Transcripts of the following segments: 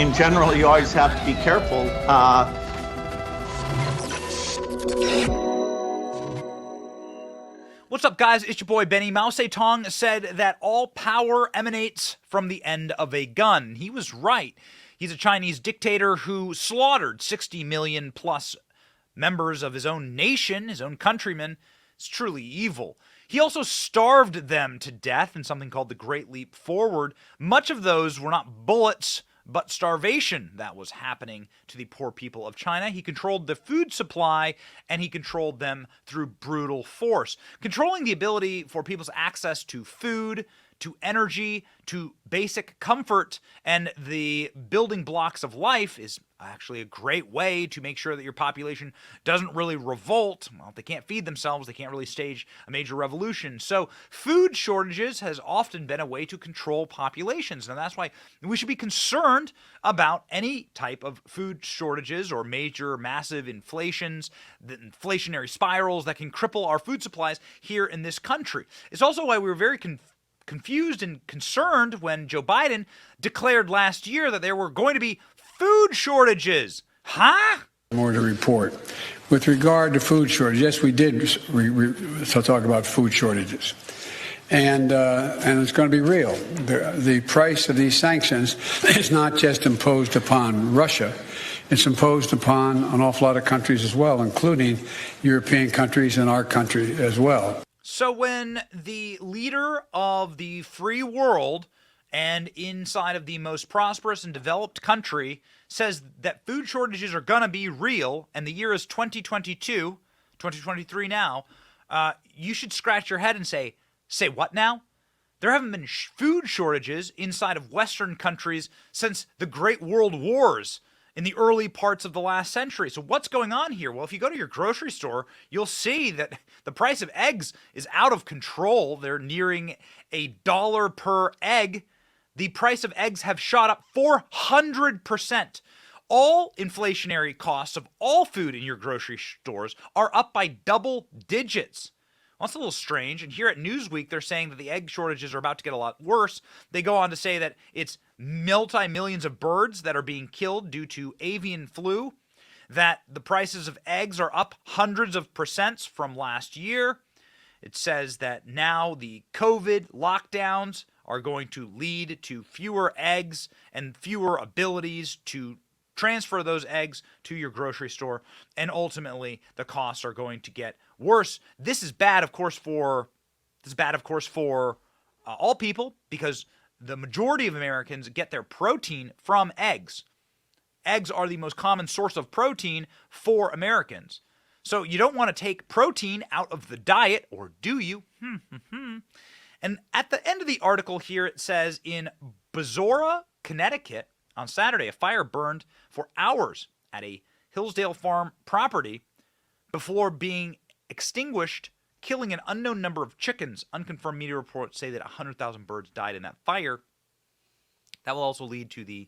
in general, you always have to be careful. What's up, guys? It's your boy Benny. Mao Zedong said that all power emanates from the end of a gun. He was right. He's a Chinese dictator who slaughtered 60 million plus members of his own nation, his own countrymen. It's truly evil. He also starved them to death in something called the Great Leap Forward. Much of those were not bullets, but starvation that was happening to the poor people of China. He controlled the food supply, and he controlled them through brutal force. Controlling the ability for people's access to food, to energy, to basic comfort, and the building blocks of life is actually a great way to make sure that your population doesn't really revolt. Well, if they can't feed themselves, they can't really stage a major revolution. So food shortages has often been a way to control populations. And that's why we should be concerned about any type of food shortages or major massive inflations, the inflationary spirals that can cripple our food supplies here in this country. It's also why we were very confused and concerned when Joe Biden declared last year that there were going to be food shortages. Huh? More to report. With regard to food shortage, yes, we did talk about food shortages. And it's going to be real. The price of these sanctions is not just imposed upon Russia. It's imposed upon an awful lot of countries as well, including European countries and our country as well. So when the leader of the free world and inside of the most prosperous and developed country says that food shortages are going to be real, and the year is 2022, 2023 now, you should scratch your head and say what now? There haven't been food shortages inside of Western countries since the Great World Wars in the early parts of the last century. So what's going on here? Well, if you go to your grocery store, you'll see that the price of eggs is out of control. They're nearing $1 per egg. The price of eggs have shot up 400%. All inflationary costs of all food in your grocery stores are up by double digits. Well, that's a little strange. And here at Newsweek, they're saying that the egg shortages are about to get a lot worse. They go on to say that it's multi-millions of birds that are being killed due to avian flu, that the prices of eggs are up hundreds of percents from last year. It says that now the COVID lockdowns are going to lead to fewer eggs and fewer abilities to transfer those eggs to your grocery store, and ultimately the costs are going to get worse. This is bad, of course, for all people, because the majority of Americans get their protein from eggs. Eggs are the most common source of protein for Americans. So you don't want to take protein out of the diet, or do you? And at the end of the article here, it says in Bezora, Connecticut, on Saturday, a fire burned for hours at a Hillsdale Farm property before being extinguished, killing an unknown number of chickens. Unconfirmed media reports say that 100,000 birds died in that fire. That will also lead to the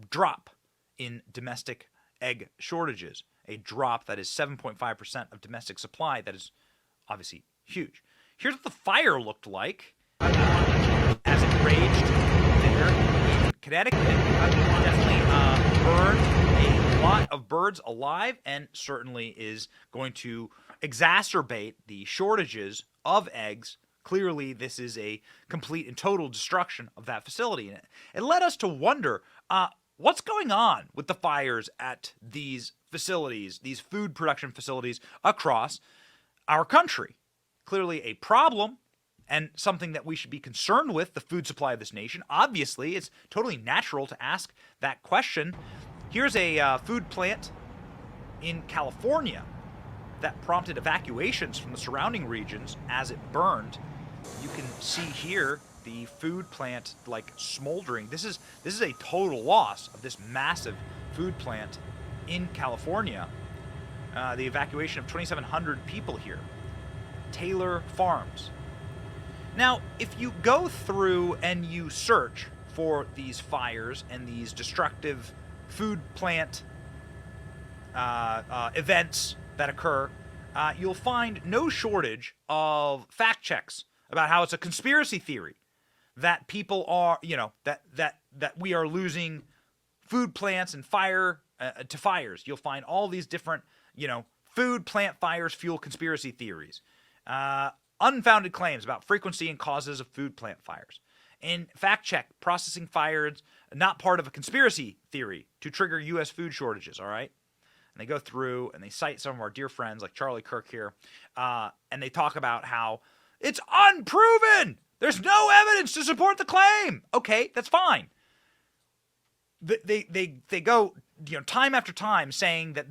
drop in domestic egg shortages, a drop that is 7.5% of domestic supply. That is obviously huge. Here's what the fire looked like as it raged there in Connecticut. Definitely burned a lot of birds alive, and certainly is going to exacerbate the shortages of eggs. Clearly, this is a complete and total destruction of that facility. And it led us to wonder, what's going on with the fires at these facilities, these food production facilities across our country? Clearly a problem, and something that we should be concerned with, the food supply of this nation. Obviously, it's totally natural to ask that question. Here's a food plant in California that prompted evacuations from the surrounding regions as it burned. You can see here the food plant like smoldering. This is a total loss of this massive food plant in California. The evacuation of 2,700 people here. Taylor Farms. Now, if you go through and you search for these fires and these destructive food plant events that occur, you'll find no shortage of fact checks about how it's a conspiracy theory, that people are, that we are losing food plants and to fires. You'll find all these different, food plant fires fuel conspiracy theories. Unfounded claims about frequency and causes of food plant fires. And fact check, processing fires, not part of a conspiracy theory to trigger U.S. food shortages, all right? And they go through and they cite some of our dear friends like Charlie Kirk here, and they talk about how it's unproven. There's no evidence to support the claim. Okay, that's fine. They go time after time saying that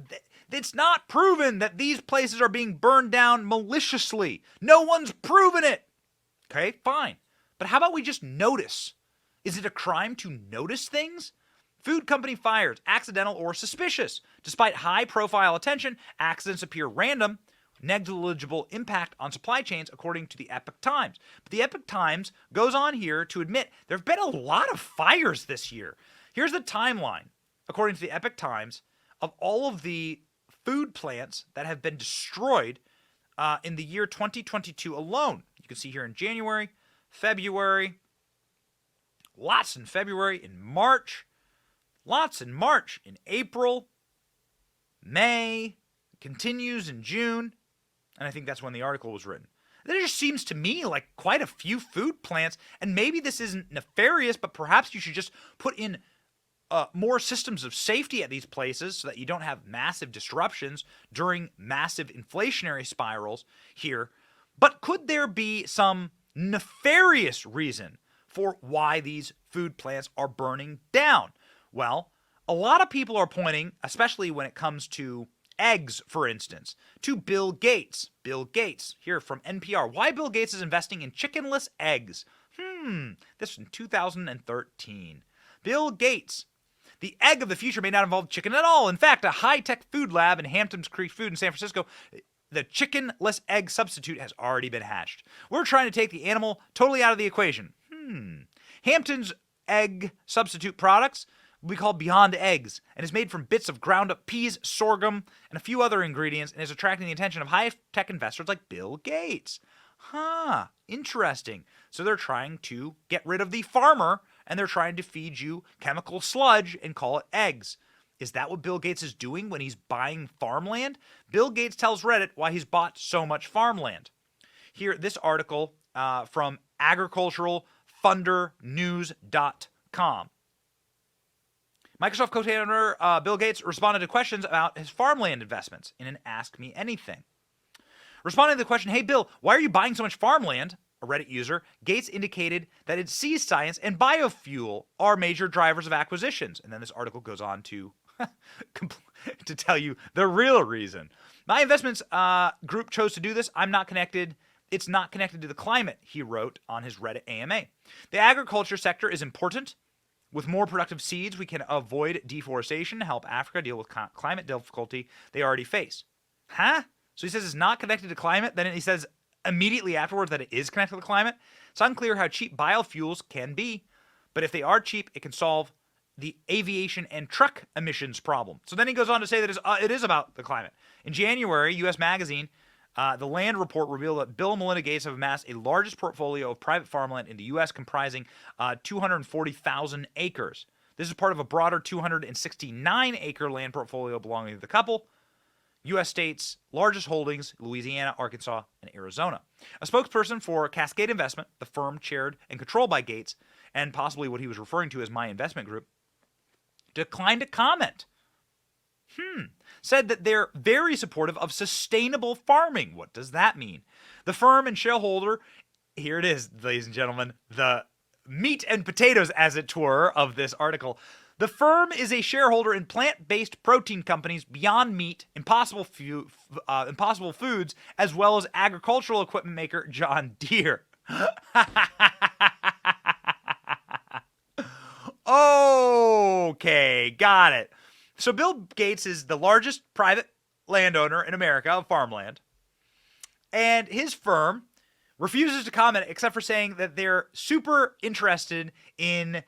it's not proven that these places are being burned down maliciously. No one's proven it. Okay, fine. But how about we just notice? Is it a crime to notice things? Food company fires, accidental or suspicious. Despite high-profile attention, accidents appear random, negligible impact on supply chains, according to the Epoch Times. But the Epoch Times goes on here to admit there have been a lot of fires this year. Here's the timeline, according to the Epoch Times, of all of the food plants that have been destroyed in the year 2022 alone. You can see here in January, February, lots in February, in March, lots in March, in April, May, continues in June, and I think that's when the article was written. There just seems to me like quite a few food plants, and maybe this isn't nefarious, but perhaps you should just put in more systems of safety at these places so that you don't have massive disruptions during massive inflationary spirals here. But could there be some nefarious reason for why these food plants are burning down? Well, a lot of people are pointing, especially when it comes to eggs, for instance, to Bill Gates. Bill Gates, here from NPR. Why Bill Gates is investing in chickenless eggs. This in 2013. Bill Gates. The egg of the future may not involve chicken at all. In fact, a high-tech food lab in Hamptons Creek Food in San Francisco, the chickenless egg substitute has already been hatched. We're trying to take the animal totally out of the equation. Hampton's egg substitute products will be called Beyond Eggs and is made from bits of ground-up peas, sorghum, and a few other ingredients, and is attracting the attention of high-tech investors like Bill Gates. Interesting. So they're trying to get rid of the farmer, and they're trying to feed you chemical sludge and call it eggs. Is that what Bill Gates is doing when he's buying farmland? Bill Gates tells Reddit why he's bought so much farmland. Here, this article from agriculturalthundernews.com. Microsoft co-founder Bill Gates responded to questions about his farmland investments in an Ask Me Anything. Responding to the question, hey Bill, why are you buying so much farmland? A Reddit user, Gates indicated that it sees science and biofuel are major drivers of acquisitions. And then this article goes on to to tell you the real reason. My investments group chose to do this. I'm not connected. It's not connected to the climate, he wrote on his Reddit AMA. The agriculture sector is important. With more productive seeds, we can avoid deforestation, help Africa deal with climate difficulty they already face. So he says it's not connected to climate, then he says immediately afterwards that it is connected to climate. It's unclear how cheap biofuels can be, but if they are cheap, it can solve the aviation and truck emissions problem. So then he goes on to say that it is about the climate. In January, U.S. Magazine, the Land Report revealed that Bill and Melinda Gates have amassed a largest portfolio of private farmland in the U.S. comprising 240,000 acres. This is part of a broader 269-acre land portfolio belonging to the couple. U.S. states' largest holdings, Louisiana, Arkansas, and Arizona. A spokesperson for Cascade Investment, the firm chaired and controlled by Gates, and possibly what he was referring to as my investment group, declined to comment. Said that they're very supportive of sustainable farming. What does that mean? The firm and shareholder, here it is, ladies and gentlemen, the meat and potatoes, as it were, of this article. The firm is a shareholder in plant-based protein companies Beyond Meat, Impossible Foods, as well as agricultural equipment maker John Deere. Okay, got it. So Bill Gates is the largest private landowner in America of farmland, and his firm refuses to comment except for saying that they're super interested in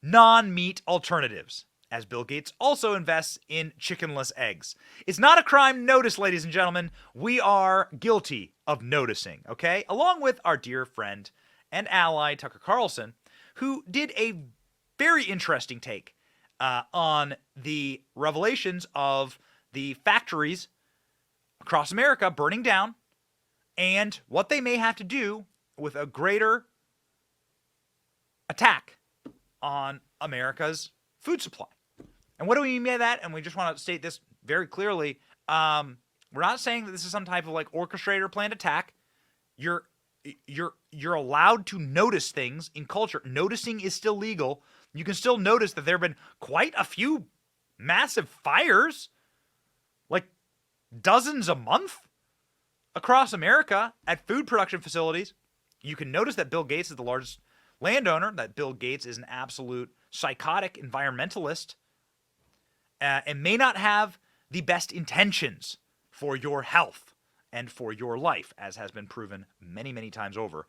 non-meat alternatives, as Bill Gates also invests in chickenless eggs. It's not a crime to notice, ladies and gentlemen. We are guilty of noticing, okay? Along with our dear friend and ally, Tucker Carlson, who did a very interesting take on the revelations of the factories across America burning down and what they may have to do with a greater attack on America's food supply. And what do we mean by that? And we just want to state this very clearly. We're not saying that this is some type of like orchestrated or planned attack. You're allowed to notice things in culture. Noticing is still legal. You can still notice that there have been quite a few massive fires, like dozens a month across America at food production facilities. You can notice that Bill Gates is the largest landowner, that Bill Gates is an absolute psychotic environmentalist, and may not have the best intentions for your health and for your life, as has been proven many, many times over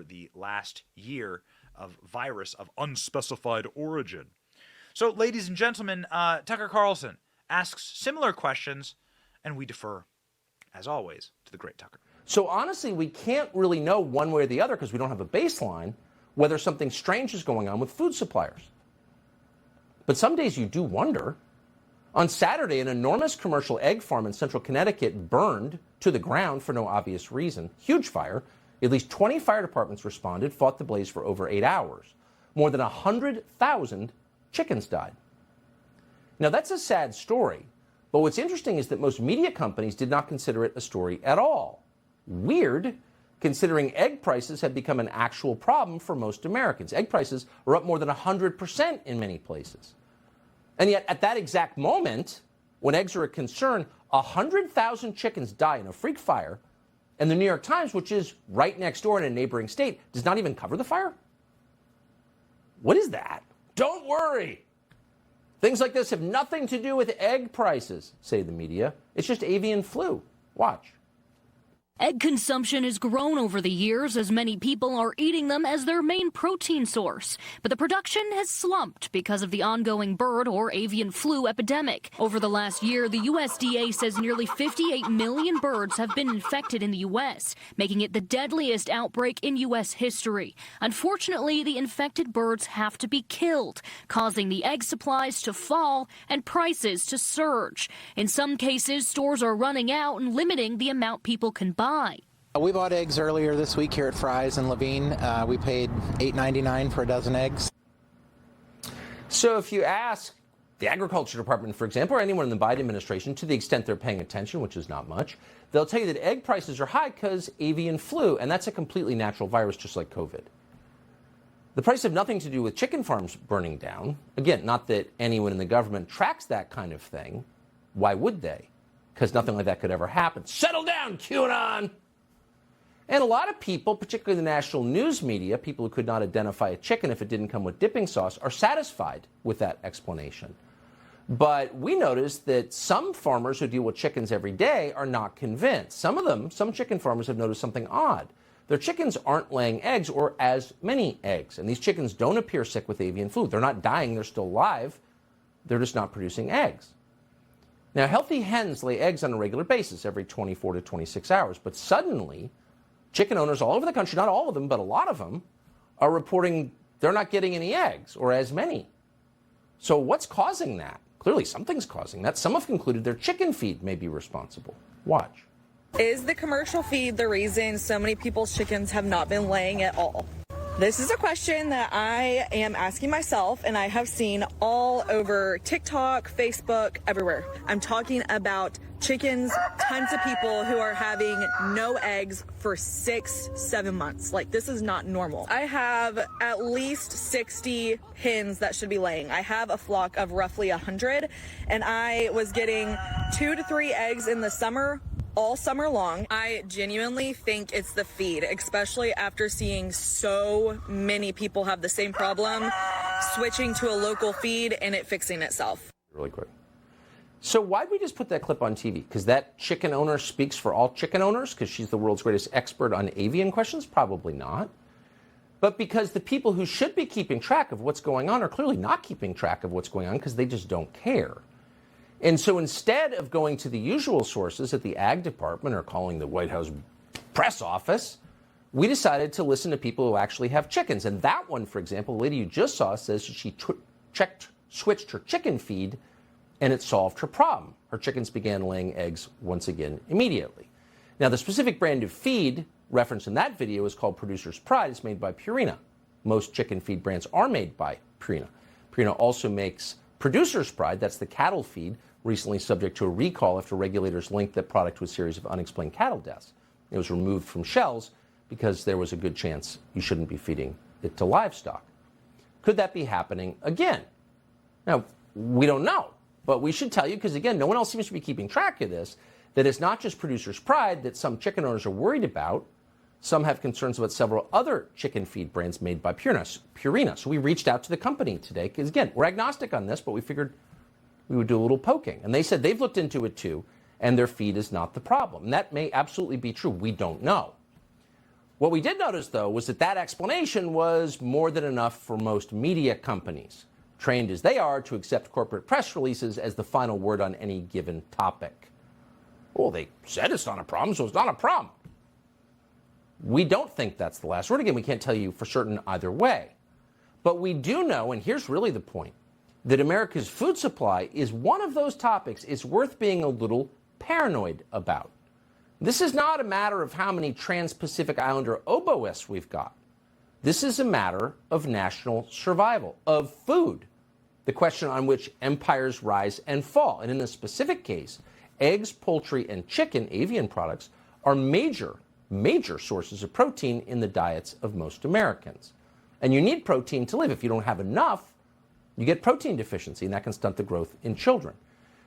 the last year of virus of unspecified origin. So, ladies and gentlemen, Tucker Carlson asks similar questions, and we defer, as always, to the great Tucker. So honestly, we can't really know one way or the other, because we don't have a baseline, whether something strange is going on with food suppliers. But some days you do wonder. On Saturday, an enormous commercial egg farm in central Connecticut burned to the ground for no obvious reason. Huge fire. At least 20 fire departments responded, fought the blaze for over 8 hours. More than 100,000 chickens died. Now, that's a sad story, but what's interesting is that most media companies did not consider it a story at all. Weird, considering egg prices have become an actual problem for most Americans. Egg prices are up more than 100% in many places. And yet, at that exact moment, when eggs are a concern, 100,000 chickens die in a freak fire, and the New York Times, which is right next door in a neighboring state, does not even cover the fire? What is that? Don't worry. Things like this have nothing to do with egg prices, say the media. It's just avian flu. Watch. Egg consumption has grown over the years as many people are eating them as their main protein source. But the production has slumped because of the ongoing bird or avian flu epidemic. Over the last year, the USDA says nearly 58 million birds have been infected in the U.S., making it the deadliest outbreak in U.S. history. Unfortunately, the infected birds have to be killed, causing the egg supplies to fall and prices to surge. In some cases, stores are running out and limiting the amount people can buy. We bought eggs earlier this week here at Fry's in Levine. We paid $8.99 for a dozen eggs. So if you ask the Agriculture Department, for example, or anyone in the Biden administration, to the extent they're paying attention, which is not much, they'll tell you that egg prices are high because avian flu, and that's a completely natural virus just like COVID. The price have nothing to do with chicken farms burning down. Again, not that anyone in the government tracks that kind of thing. Why would they? Because nothing like that could ever happen. Settle down, QAnon! And a lot of people, particularly the national news media, people who could not identify a chicken if it didn't come with dipping sauce, are satisfied with that explanation. But we noticed that some farmers who deal with chickens every day are not convinced. Some chicken farmers have noticed something odd. Their chickens aren't laying eggs or as many eggs. And these chickens don't appear sick with avian flu. They're not dying, they're still alive. They're just not producing eggs. Now, healthy hens lay eggs on a regular basis every 24 to 26 hours. But suddenly, chicken owners all over the country, not all of them, but a lot of them, are reporting they're not getting any eggs or as many. So what's causing that? Clearly something's causing that. Some have concluded their chicken feed may be responsible. Watch. Is the commercial feed the reason so many people's chickens have not been laying at all? This is a question that I am asking myself, and I have seen all over TikTok, Facebook, everywhere. I'm talking about chickens, tons of people who are having no eggs for 6-7 months. Like, this is not normal. I have at least 60 hens that should be laying. I have a flock of roughly 100, and I was getting 2 to 3 eggs in the summer, all summer long. I genuinely think it's the feed, especially after seeing so many people have the same problem, switching to a local feed and it fixing itself. Really quick. So why'd we just put that clip on TV? Because that chicken owner speaks for all chicken owners? Because she's the world's greatest expert on avian questions? Probably not. But because the people who should be keeping track of what's going on are clearly not keeping track of what's going on because they just don't care. And so instead of going to the usual sources at the Ag Department or calling the White House press office, we decided to listen to people who actually have chickens. And that one, for example, the lady you just saw says she checked switched her chicken feed, and it solved her problem. Her chickens began laying eggs once again immediately. Now, the specific brand of feed referenced in that video is called Producer's Pride. It's made by Purina. Most chicken feed brands are made by Purina. Purina also makes Producer's Pride, that's the cattle feed, recently subject to a recall after regulators linked that product to a series of unexplained cattle deaths. It was removed from shelves because there was a good chance you shouldn't be feeding it to livestock. Could that be happening again? Now, we don't know, but we should tell you, because again, no one else seems to be keeping track of this, that it's not just Producer's Pride that some chicken owners are worried about. Some have concerns about several other chicken feed brands made by Purina. So we reached out to the company today, because again, we're agnostic on this, but we figured we would do a little poking. And they said they've looked into it too, and their feed is not the problem. And that may absolutely be true. We don't know. What we did notice, though, was that explanation was more than enough for most media companies, trained as they are to accept corporate press releases as the final word on any given topic. Well, they said it's not a problem, so it's not a problem. We don't think that's the last word. Again, we can't tell you for certain either way. But we do know, and here's really the point, that America's food supply is one of those topics it's worth being a little paranoid about. This is not a matter of how many Trans-Pacific Islander oboists we've got. This is a matter of national survival, of food, the question on which empires rise and fall. And in this specific case, eggs, poultry, and chicken, avian products, are major sources of protein in the diets of most Americans. And you need protein to live. If you don't have enough, you get protein deficiency, and that can stunt the growth in children.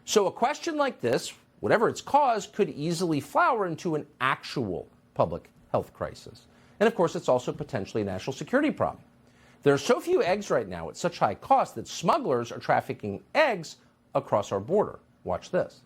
So a question like this, whatever its cause, could easily flower into an actual public health crisis. And of course, it's also potentially a national security problem. There are so few eggs right now at such high cost that smugglers are trafficking eggs across our border. Watch this.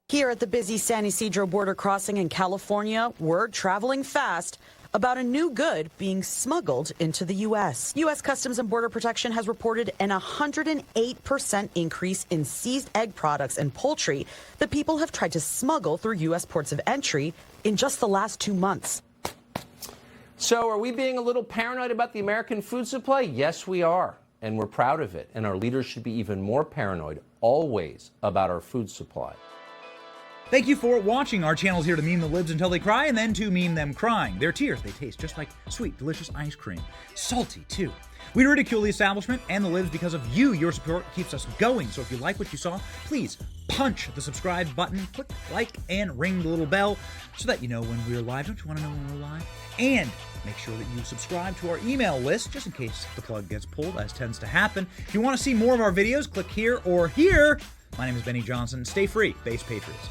Here at the busy San Ysidro border crossing in California, word traveling fast about a new good being smuggled into the U.S. U.S. Customs and Border Protection has reported an 108% increase in seized egg products and poultry that people have tried to smuggle through U.S. ports of entry in just the last 2 months. So are we being a little paranoid about the American food supply? Yes, we are. And we're proud of it. And our leaders should be even more paranoid always about our food supply. Thank you for watching. Our channel is here to meme the libs until they cry and then to meme them crying. Their tears, they taste just like sweet, delicious ice cream. Salty, too. We ridicule the establishment and the libs because of you. Your support keeps us going. So if you like what you saw, please punch the subscribe button, click like, and ring the little bell so that you know when we're live. Don't you want to know when we're live? And make sure that you subscribe to our email list just in case the plug gets pulled, as tends to happen. If you want to see more of our videos, click here or here. My name is Benny Johnson. Stay free, Base Patriots.